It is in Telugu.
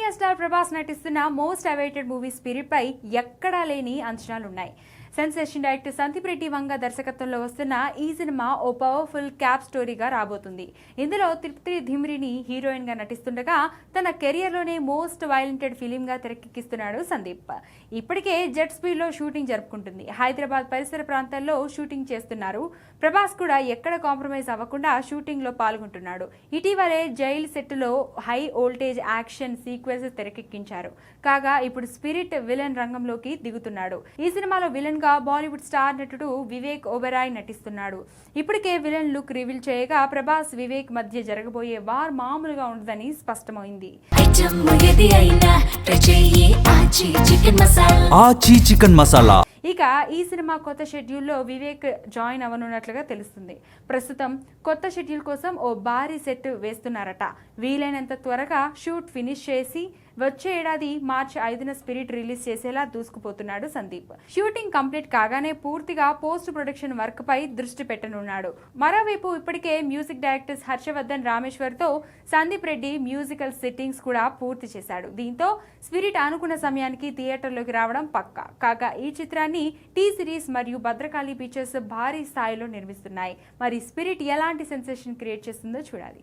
సౌత్ స్టార్ ప్రభాస్ నటిస్తున్న మోస్ట్ అవైటెడ్ మూవీ స్పిరిట్ పై ఎక్కడా లేని అంచనాలున్నాయి. సెన్సేషన్ డైరెక్టర్ సందీప్ రెడ్డి వంగ దర్శకత్వంలో వస్తున్న ఈ సినిమా ఓ పవర్ఫుల్ క్యాప్ స్టోరీగా రాబోతుంది. ఇందులో తృప్తి ధిమ్రిని హీరోయిన్ గా నటిస్తుండగా తన కెరియర్ లోనే మోస్ట్ వైలెంటెడ్ ఫిలిం గా తెరకెక్కిస్తున్నాడు సందీప్. ఇప్పటికే జెట్ స్పీడ్ లో షూటింగ్ జరుపుకుంటుంది. హైదరాబాద్ పరిసర ప్రాంతాల్లో షూటింగ్ చేస్తున్నారు. ప్రభాస్ కూడా ఎక్కడ కాంప్రమైజ్ అవ్వకుండా షూటింగ్ లో పాల్గొంటున్నాడు. ఇటీవలే జైల్ సెట్ లో హై వోల్టేజ్ యాక్షన్ సీక్వెన్సెస్ తెరకెక్కించారు. కాగా ఇప్పుడు స్పిరిట్ విలన్ రంగంలోకి దిగుతున్నాడు. ఈ సినిమాలో విలన్ గా బాలీవుడ్ స్టార్ నటుడు వివేక్ ఒబెరాయ్ నటిస్తున్నాడు. ఇప్పటికే విలన్ లుక్ రివీల్ చేయగా ప్రభాస్ వివేక్ మధ్య జరగబోయే వార్ మామూలుగా ఉండదని స్పష్టమైంది. చికెన్ మసాలా ఇక ఈ సినిమా కొత్త షెడ్యూల్లో వివేక్ జాయిన్ అవ్వనున్నట్లుగా తెలుస్తుంది. ప్రస్తుతం కొత్త షెడ్యూల్ కోసం ఓ భారీ సెట్ వేస్తున్నారట. వీలైనంత త్వరగా షూట్ ఫినిష్ చేసి వచ్చే ఏడాది మార్చి 5న స్పిరిట్ రిలీజ్ చేసేలా దూసుకుపోతున్నాడు సందీప్. షూటింగ్ కంప్లీట్ కాగానే పూర్తిగా పోస్ట్ ప్రొడక్షన్ వర్క్ పై దృష్టి పెట్టనున్నాడు. మరోవైపు ఇప్పటికే మ్యూజిక్ డైరెక్టర్స్ హర్షవర్ధన్ రామేశ్వర్ తో సందీప్ రెడ్డి మ్యూజికల్ సెట్టింగ్స్ కూడా పూర్తి చేశాడు. దీంతో స్పిరిట్ అనుకున్న సమయానికి థియేటర్లోకి రావడం పక్కా. కాగా ఈ చిత్రాన్ని టీ సిరీస్ మరియు భద్రకాళి పిక్చర్స్ భారీ స్థాయిలో నిర్మిస్తున్నాయి. మరి స్పిరిట్ ఎలాంటి సెన్సేషన్ క్రియేట్ చేస్తుందో చూడాలి.